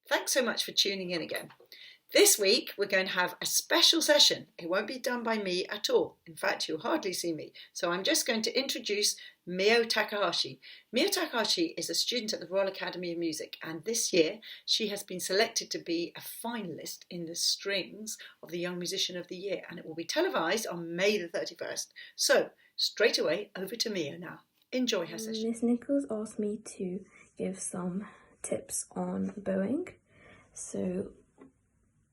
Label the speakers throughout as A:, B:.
A: Thanks so much for tuning in again. This week we're going to have a special session. It won't be done by me at all. In fact, you'll hardly see me. So I'm just going to introduce Mio Takahashi. Mio Takahashi is a student at the Royal Academy of Music, and this year she has been selected to be a finalist in the strings of the Young Musician of the Year, and it will be televised on May the 31st. So straight away over to Mio now. Enjoy her session.
B: Miss Nichols asked me to give some tips on bowing, so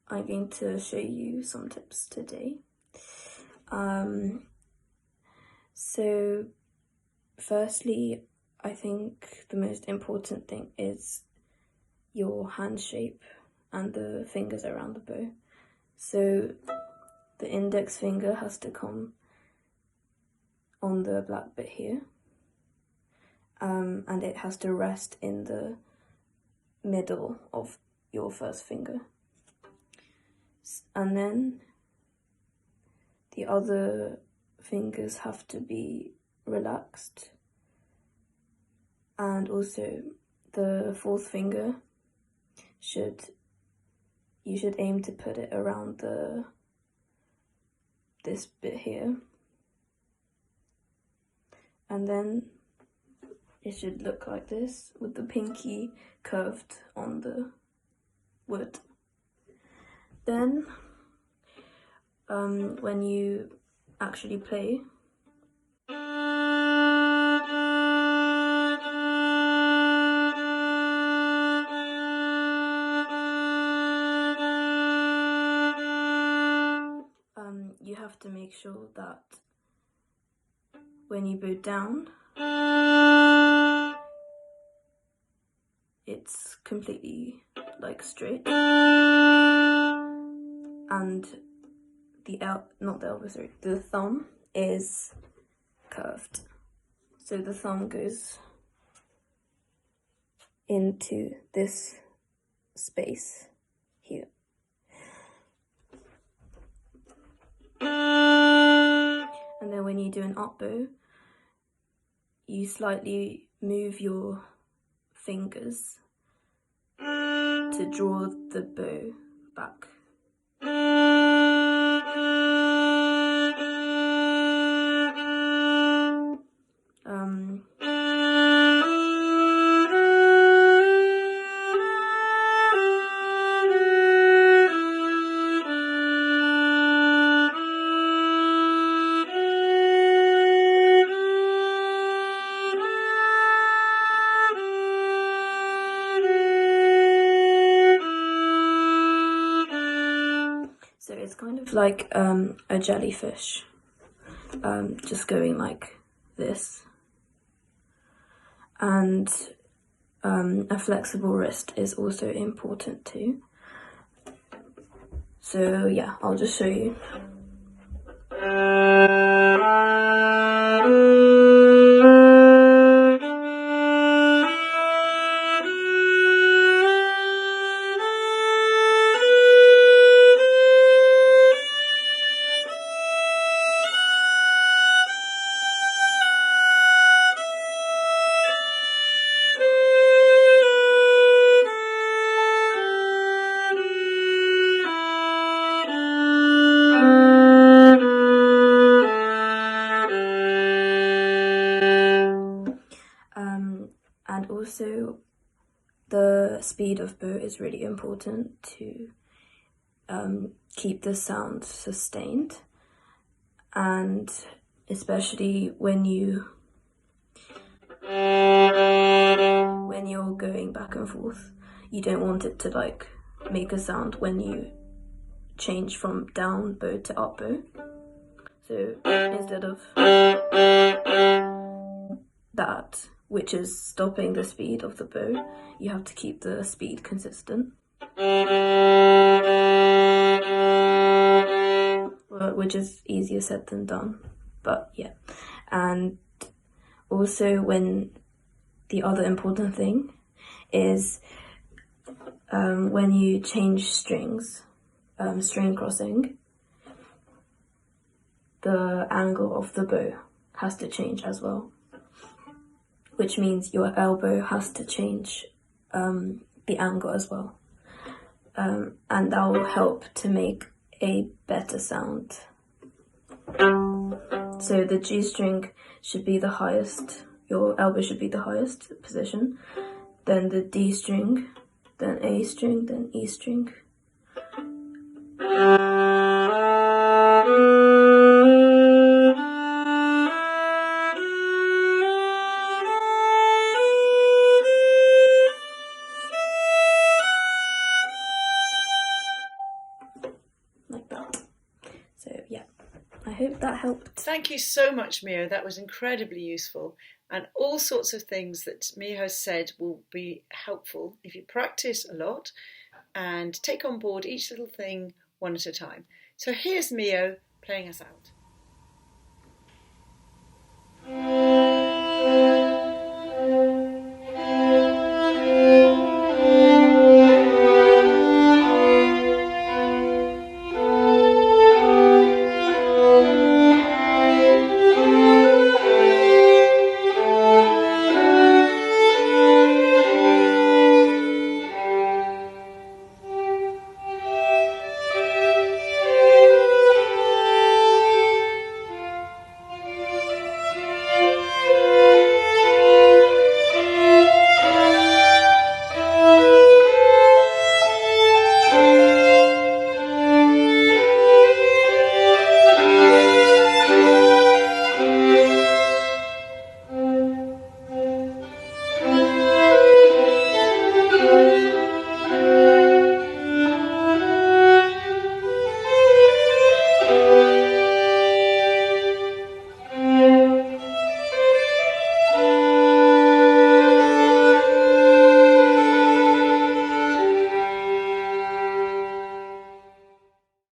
B: I'm going to show you some tips today. So firstly, I think the most important thing is your hand shape and the fingers around the bow. So the index finger has to come on the black bit here, and it has to rest in the middle of your first finger. And then the other fingers have to be relaxed, and also the fourth finger you should aim to put it around this bit here, and then it should look like this with the pinky curved on the wood. Then, when you actually play, you have to make sure that when you bow down, it's completely like straight, and the thumb is curved. So the thumb goes into this space here. And then when you do an up bow, you slightly move your fingers to draw the bow back. So it's kind of like a jellyfish, just going like this. And a flexible wrist is also important too. So yeah, I'll just show you. And also the speed of bow is really important to keep the sound sustained, and especially when you're going back and forth, you don't want it to like make a sound when you change from down bow to up bow. So instead of that, which is stopping the speed of the bow, you have to keep the speed consistent, which is easier said than done, but yeah. And also, when the other important thing is when you change strings, string crossing, the angle of the bow has to change as well, which means your elbow has to change the angle as well. and that will help to make a better sound. So the G string should be the highest, your elbow should be the highest position, then the D string, then A string, then E string. Like that. So yeah, I hope that helped.
A: Thank you so much, Mio. That was incredibly useful. And all sorts of things that Mio has said will be helpful if you practice a lot and take on board each little thing one at a time. So here's Mio playing us out.